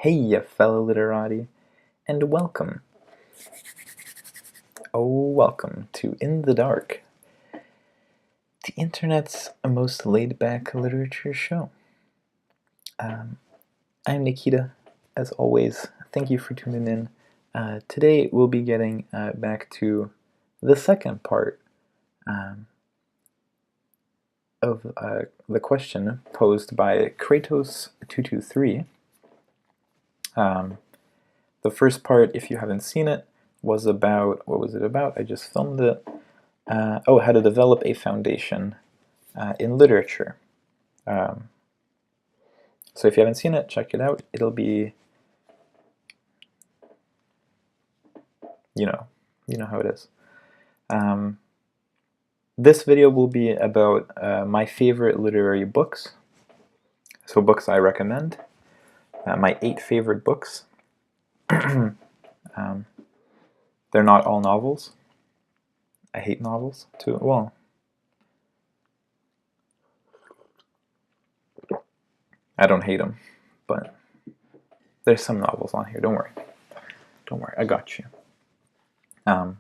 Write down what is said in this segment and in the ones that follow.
Hey, ya fellow literati, and welcome. Oh, welcome to In the Dark, the internet's most laid-back literature show. I'm Nikita, as always. Thank you for tuning in. Today we'll be getting back to the second part of the question posed by Kratos223. The first part, if you haven't seen it, was about, what was it about? I just filmed it. How to develop a foundation in literature. So if you haven't seen it, check it out. It'll be, you know how it is. This video will be about my favorite literary books. So books I recommend. My 8 favorite books. They're not all novels. I hate novels too. Well, I don't hate them, but there's some novels on here. Don't worry. Don't worry. I got you. But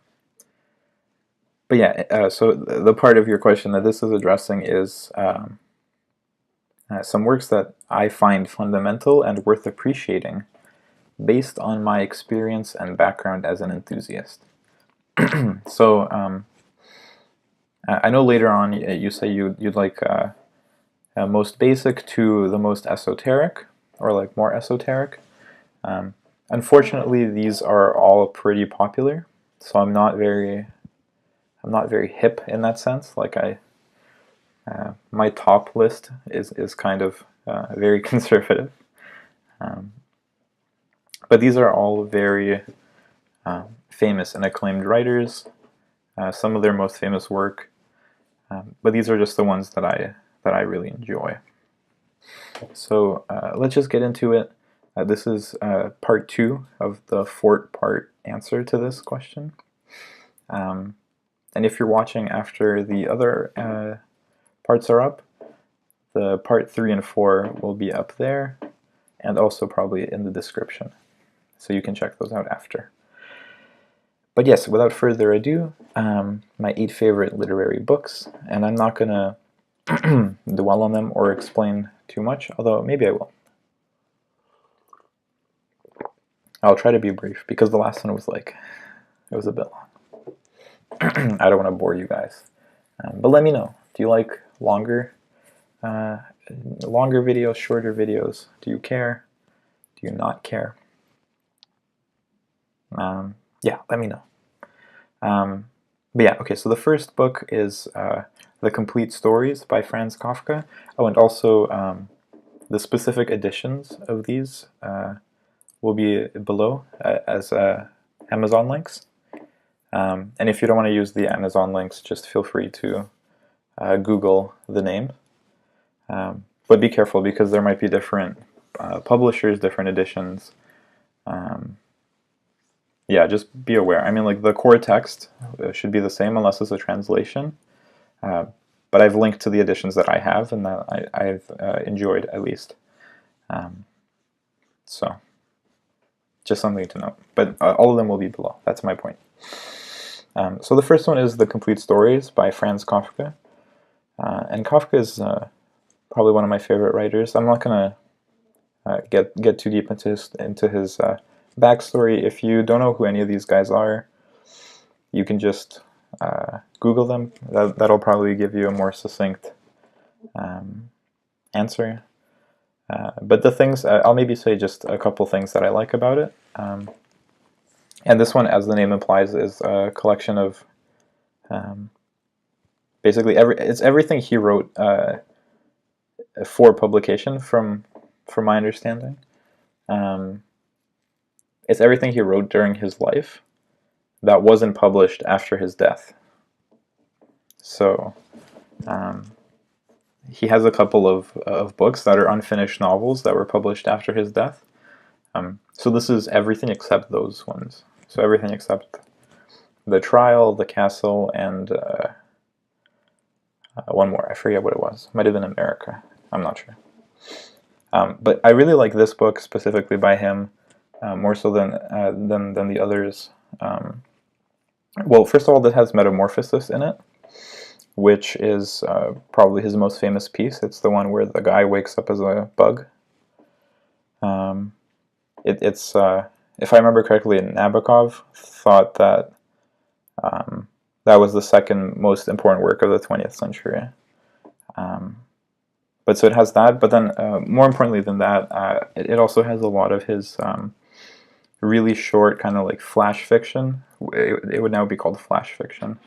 yeah, so the part of your question that this is addressing is some works that I find fundamental and worth appreciating based on my experience and background as an enthusiast. So I know later on you say you'd like most basic to the most esoteric, or like more esoteric. Unfortunately, these are all pretty popular, so I'm not very hip in that sense. Like my top list is kind of very conservative. But these are all very famous and acclaimed writers. Some of their most famous work, but these are just the ones that I really enjoy. So let's just get into it. This is part 2 of the 4-part answer to this question. And if you're watching after the other parts are up, the part 3 and 4 will be up there, and also probably in the description. So you can check those out after. But yes, without further ado, my 8 favorite literary books, and I'm not going to dwell on them or explain too much, although maybe I will. I'll try to be brief, because the last one was it was a bit long. I don't want to bore you guys. But let me know. Do you like longer videos, shorter videos? Do you care? Do you not care? Yeah, let me know. But yeah, okay, so the first book is The Complete Stories by Franz Kafka. Oh, and also the specific editions of these will be below as Amazon links. And if you don't want to use the Amazon links, just feel free to Google the name. But be careful, because there might be different publishers, different editions. Yeah, just be aware. I mean, like, the core text should be the same unless it's a translation. But I've linked to the editions that I have and that I've enjoyed, at least. So, just something to note. But all of them will be below. That's my point. So the first one is The Complete Stories by Franz Kafka. And Kafka is probably one of my favorite writers. I'm not going to get too deep into his backstory. If you don't know who any of these guys are, you can just Google them. That'll probably give you a more succinct answer. But the things, I'll maybe say just a couple things that I like about it. And this one, as the name implies, is a collection of basically it's everything he wrote for publication, from my understanding. It's everything he wrote during his life that wasn't published after his death. So he has a couple of books that are unfinished novels that were published after his death. So this is everything except those ones. So everything except The Trial, The Castle, and one more. I forget what it was. Might have been America. I'm not sure. But I really like this book specifically by him, more so than the others. Well, first of all, it has Metamorphosis in it, which is probably his most famous piece. It's the one where the guy wakes up as a bug. It's if I remember correctly, Nabokov thought that that was the second most important work of the 20th century. But so it has that, but then more importantly than that, it also has a lot of his really short kind of like flash fiction. It would now be called flash fiction.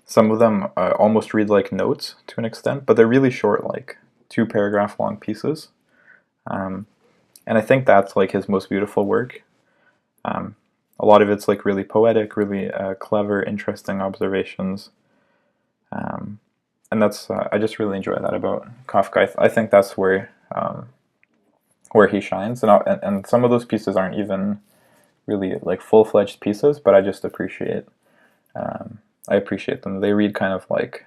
Some of them almost read like notes to an extent, but they're really short, like 2-paragraph long pieces. And I think that's like his most beautiful work. A lot of it's like really poetic, really clever, interesting observations. And that's I just really enjoy that about Kafka. I think that's where he shines. And some of those pieces aren't even really like full-fledged pieces, but I just appreciate them. They read kind of like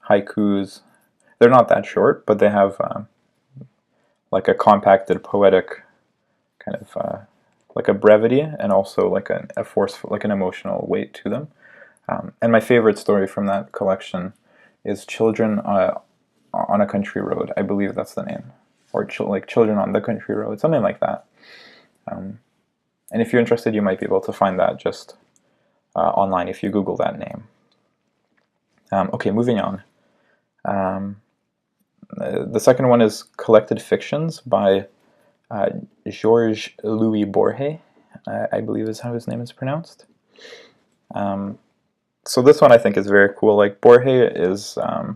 haikus. They're not that short, but they have like a compacted poetic kind of like a brevity, and also like a forceful, like an emotional weight to them. And my favorite story from that collection is Children on a Country Road. I believe that's the name, or like Children on the Country Road, something like that. And if you're interested, you might be able to find that just online if you Google that name. Okay, moving on. The second one is Collected Fictions by Jorge Luis Borges, I believe is how his name is pronounced. So this one I think is very cool. Like Borges is, I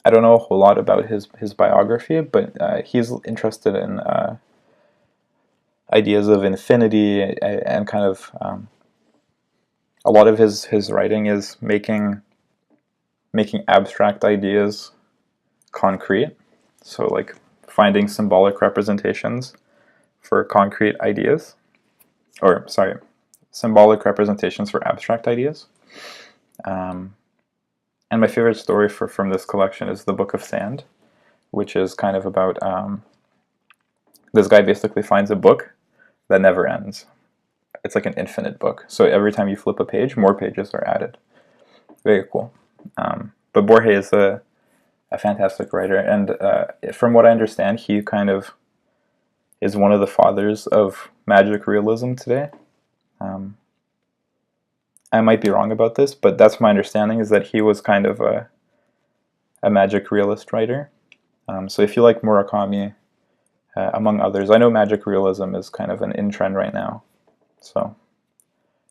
don't know a whole lot about his biography, but he's interested in ideas of infinity, and kind of a lot of his writing is making abstract ideas concrete. So like finding symbolic representations for concrete ideas, or sorry, symbolic representations for abstract ideas. And my favorite story from this collection is The Book of Sand, which is kind of about this guy basically finds a book that never ends. It's like an infinite book. So every time you flip a page, more pages are added. Very cool. But Borges is a fantastic writer, and from what I understand, he kind of is one of the fathers of magic realism today. I might be wrong about this, but that's my understanding, is that he was kind of a magic realist writer. So if you like Murakami, among others, I know magic realism is kind of an in-trend right now. So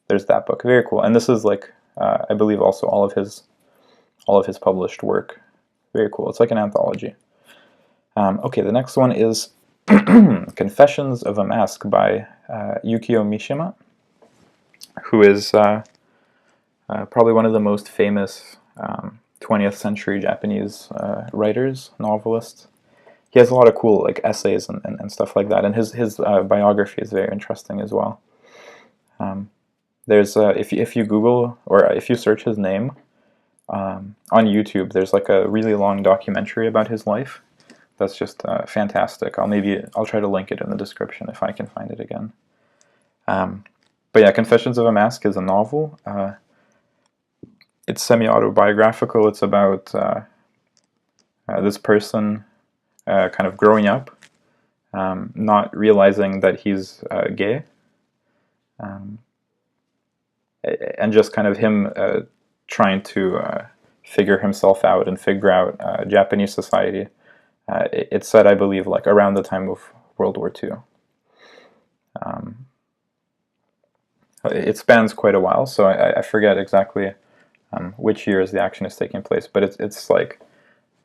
there's that book. Very cool. And this is like, I believe also all of his published work. Very cool. It's like an anthology. Okay, the next one is Confessions of a Mask by Yukio Mishima, who is probably one of the most famous 20th century Japanese writers, novelists. He has a lot of cool like essays and stuff like that, and his biography is very interesting as well. There's if you Google, or if you search his name on YouTube, there's like a really long documentary about his life. That's just fantastic. I'll try to link it in the description if I can find it again. But yeah, Confessions of a Mask is a novel. It's semi-autobiographical. It's about this person kind of growing up, not realizing that he's gay, and just kind of him trying to figure himself out and figure out Japanese society. It's set, I believe, like around the time of World War II. It spans quite a while, so I forget exactly which years the action is taking place, but it's like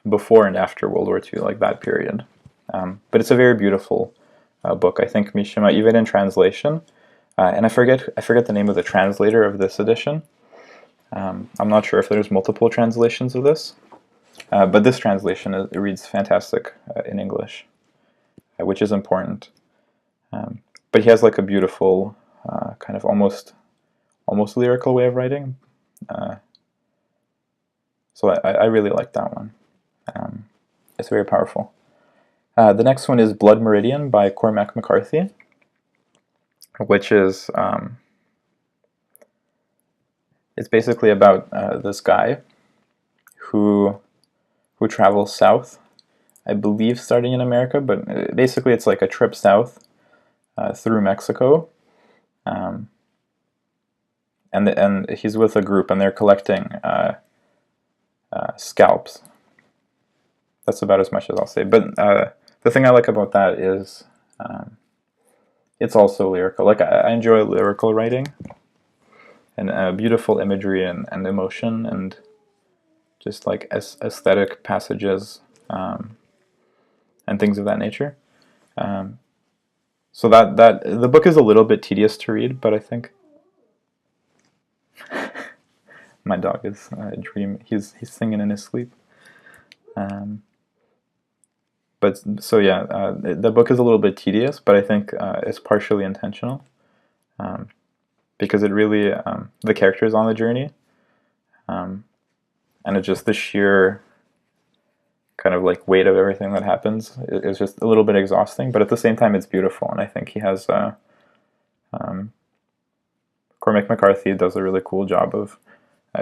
before and after World War II, like that period. But it's a very beautiful book. I think Mishima, even in translation, and I forget the name of the translator of this edition. I'm not sure if there's multiple translations of this, but this translation it reads fantastic in English, which is important. But he has like a beautiful kind of almost lyrical way of writing. So I really like that one. It's very powerful. The next one is Blood Meridian by Cormac McCarthy, which is it's basically about this guy who travels south, I believe starting in America, but basically it's like a trip south through Mexico, and he's with a group and they're collecting scalps. That's about as much as I'll say. But the thing I like about that is it's also lyrical. Like I enjoy lyrical writing and beautiful imagery and emotion and just like aesthetic passages and things of that nature. So that the book is a little bit tedious to read, but I think my dog is he's singing in his sleep. But so yeah, the book is a little bit tedious, but I think it's partially intentional because it really the characters on the journey, and it's just the sheer kind of like weight of everything that happens is just a little bit exhausting. But at the same time, it's beautiful, and I think he has Cormac McCarthy does a really cool job of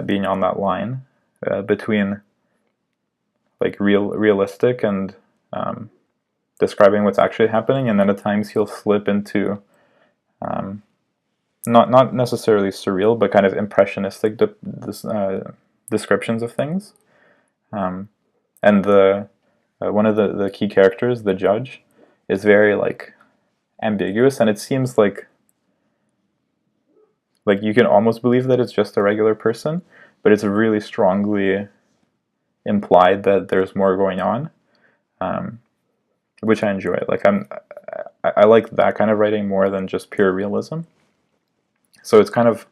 being on that line between like realistic and describing what's actually happening, and then at times he'll slip into not necessarily surreal, but kind of impressionistic descriptions of things. And the one of the key characters, the judge, is very like ambiguous, and it seems like you can almost believe that it's just a regular person, but it's really strongly implied that there's more going on, which I enjoy. Like I like that kind of writing more than just pure realism. So it's kind of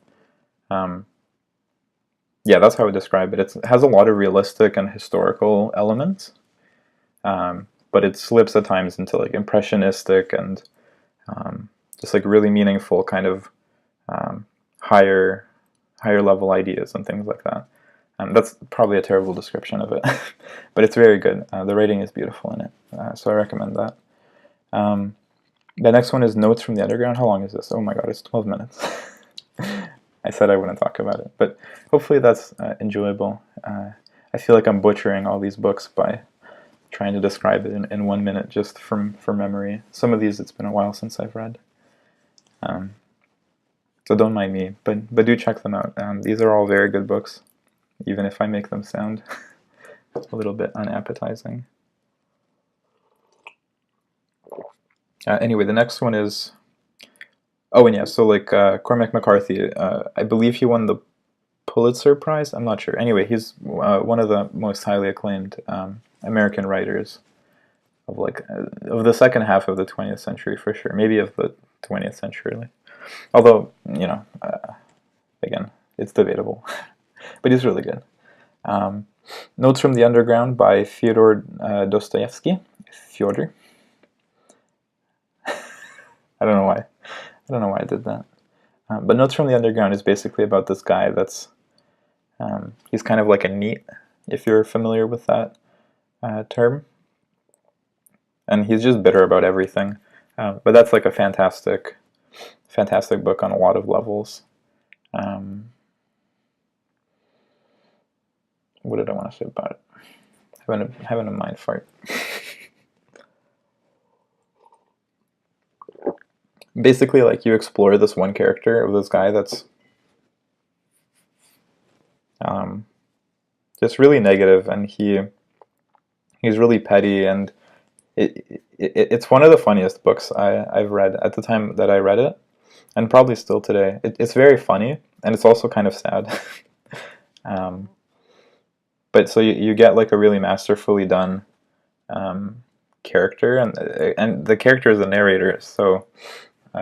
yeah, that's how I would describe it. It has a lot of realistic and historical elements, but it slips at times into like impressionistic and just like really meaningful kind of higher level ideas and things like that. That's probably a terrible description of it, but it's very good. The writing is beautiful in it, so I recommend that. The next one is Notes from the Underground. How long is this? Oh my god, it's 12 minutes. I said I wouldn't talk about it, but hopefully that's enjoyable. I feel like I'm butchering all these books by trying to describe it in 1 minute just from memory. Some of these it's been a while since I've read. So don't mind me, but do check them out. These are all very good books, even if I make them sound a little bit unappetizing. Anyway, the next one is... Oh, and yeah, so like Cormac McCarthy, I believe he won the Pulitzer Prize? I'm not sure. Anyway, he's one of the most highly acclaimed American writers of of the second half of the 20th century, for sure. Maybe of the 20th century. Although, you know, again, it's debatable. But he's really good. Notes from the Underground by Fyodor Dostoevsky. Fyodor. I don't know why. I don't know why I did that. But Notes from the Underground is basically about this guy that's... he's kind of like a NEET, if you're familiar with that term. And he's just bitter about everything. But that's like a fantastic book on a lot of levels. What did I want to say about it? Having a mind fart. Basically, like, you explore this one character of this guy that's just really negative, and he's really petty, and it's one of the funniest books I've read at the time that I read it, and probably still today. It's very funny, and it's also kind of sad. But so you get like a really masterfully done character, and the character is the narrator, so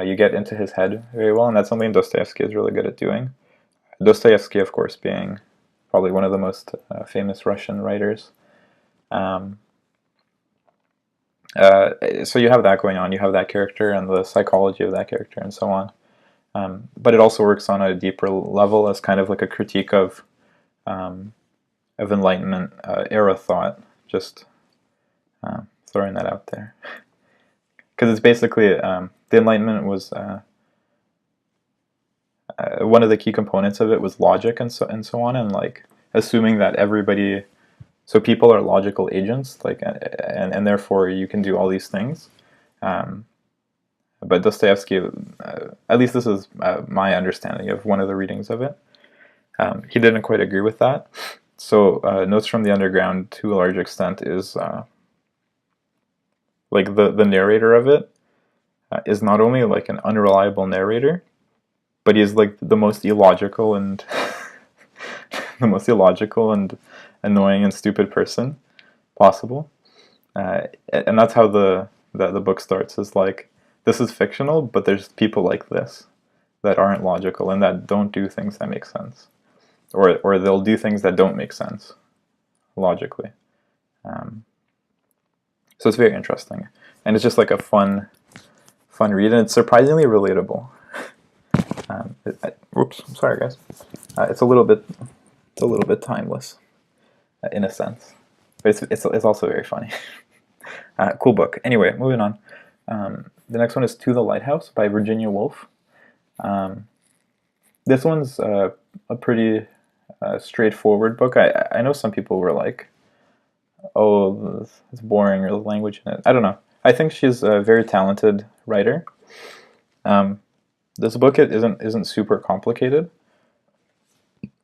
you get into his head very well, and that's something Dostoevsky is really good at doing. Dostoevsky, of course, being probably one of the most famous Russian writers. So you have that going on, you have that character and the psychology of that character and so on. But it also works on a deeper level as kind of like a critique of Enlightenment era thought. Just throwing that out there, because it's basically the Enlightenment was one of the key components of it was logic and so on, and like assuming that everybody, so people are logical agents, like and therefore you can do all these things. But Dostoevsky, at least this is my understanding of one of the readings of it, he didn't quite agree with that. So Notes from the Underground, to a large extent, is like the narrator of it is not only like an unreliable narrator, but he's like the most illogical and the most illogical and annoying and stupid person possible. And that's how the book starts. Is like, this is fictional, but there's people like this that aren't logical and that don't do things that make sense, or they'll do things that don't make sense logically. So it's very interesting, and it's just like a fun read, and it's surprisingly relatable. Oops, I'm sorry, guys. It's a little bit timeless, in a sense, but it's also very funny. Cool book. Anyway, moving on. The next one is To the Lighthouse by Virginia Woolf. This one's a pretty straightforward book. I know some people were like, oh, it's boring, or the language in it. I don't know. I think she's a very talented writer. This book isn't super complicated.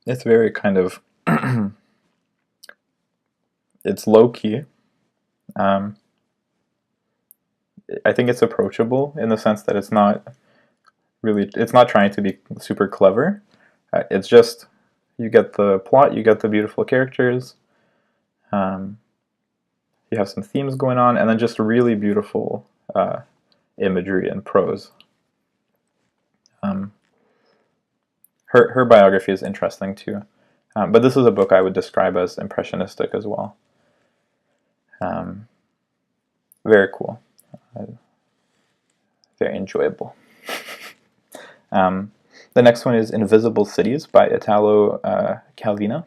It's very kind of it's low key. I think it's approachable in the sense that it's not trying to be super clever. It's just, you get the plot, you get the beautiful characters, you have some themes going on, and then just really beautiful imagery and prose. Her biography is interesting too, but this is a book I would describe as impressionistic as well. Very cool. Very enjoyable. The next one is Invisible Cities by Italo Calvino.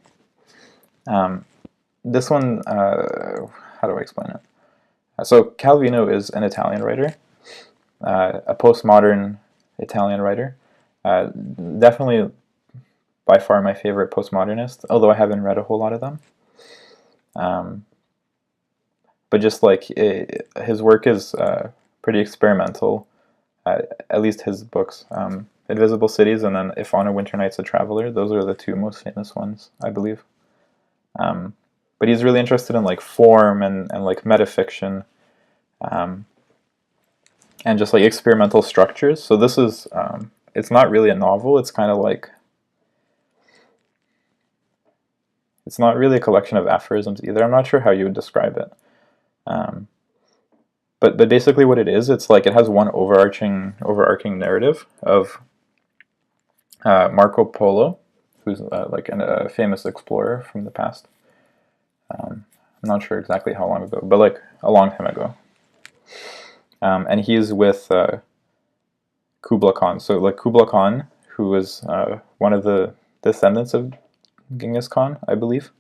This one, how do I explain it? So Calvino is an Italian writer, a postmodern Italian writer. Definitely by far my favorite postmodernist, although I haven't read a whole lot of them. But just like his work is pretty experimental, at least his books. Invisible Cities and then If on a Winter Night's a Traveler, those are the two most famous ones, I believe. But he's really interested in like form and like metafiction, and just like experimental structures. So this is, it's not really a novel, it's kind of like, it's not really a collection of aphorisms either. I'm not sure how you would describe it. But basically what it is, it's like it has one overarching narrative of Marco Polo, who's like a famous explorer from the past. I'm not sure exactly how long ago, but like a long time ago. And he's with Kublai Khan. So like Kublai Khan, who was one of the descendants of Genghis Khan, I believe.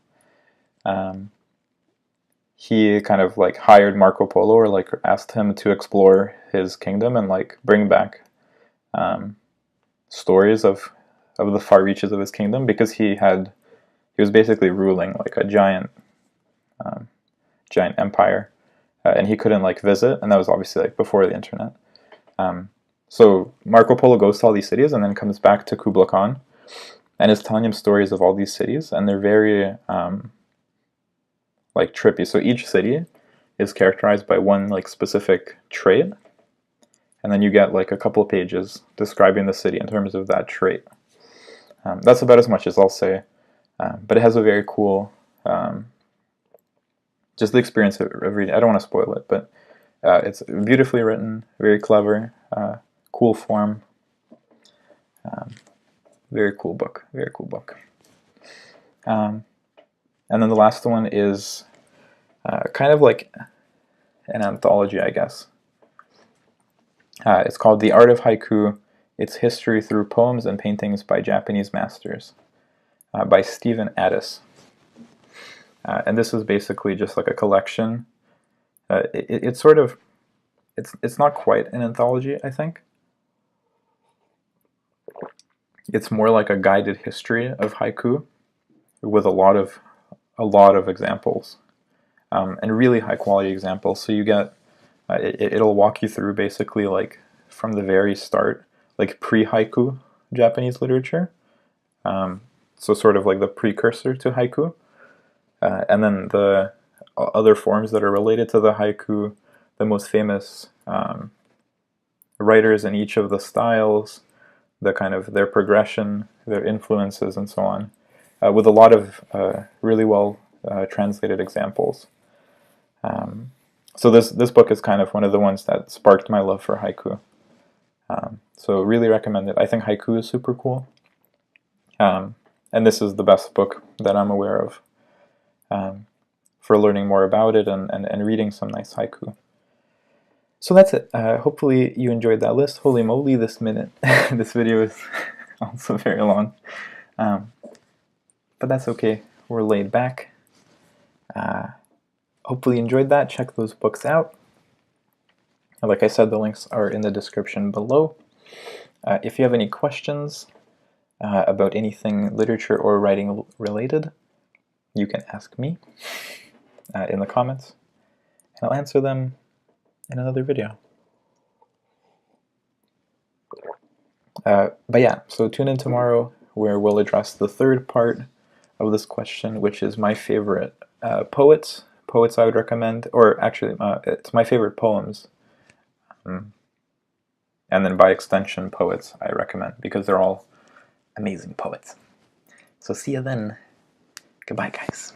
He kind of like hired Marco Polo, or like asked him to explore his kingdom and like bring back stories of the far reaches of his kingdom, because he was basically ruling like a giant empire, and he couldn't like visit, and that was obviously like before the internet. So Marco Polo goes to all these cities and then comes back to Kublai Khan and is telling him stories of all these cities, and they're very like trippy. So each city is characterized by one like specific trait, and then you get like a couple of pages describing the city in terms of that trait. That's about as much as I'll say, but it has a very cool, just the experience of reading. I don't want to spoil it, but it's beautifully written, very clever, cool form. Very cool book. Very cool book. And then the last one is kind of like an anthology, I guess. It's called The Art of Haiku, Its History Through Poems and Paintings by Japanese Masters, by Stephen Addis. And this is basically just like a collection. It's sort of, it's not quite an anthology, I think. It's more like a guided history of haiku with a lot of examples, and really high quality examples. So you get, it'll walk you through basically like from the very start, like pre-haiku Japanese literature. So sort of like the precursor to haiku, and then the other forms that are related to the haiku, the most famous writers in each of the styles, the kind of their progression, their influences, and so on, with a lot of really well translated examples. So this book is kind of one of the ones that sparked my love for haiku. So really recommend it. I think haiku is super cool. And this is the best book that I'm aware of for learning more about it and reading some nice haiku. So that's it. Hopefully you enjoyed that list. Holy moly, this video is also very long. But that's okay. We're laid back. Hopefully you enjoyed that. Check those books out. Like I said, the links are in the description below. If you have any questions about anything literature or writing related, you can ask me in the comments, and I'll answer them in another video. But yeah, so tune in tomorrow where we'll address the third part of this question, which is my favorite poets I would recommend, or actually it's my favorite poems, and then by extension poets I recommend, because they're all amazing poets. So see you then. Goodbye, guys.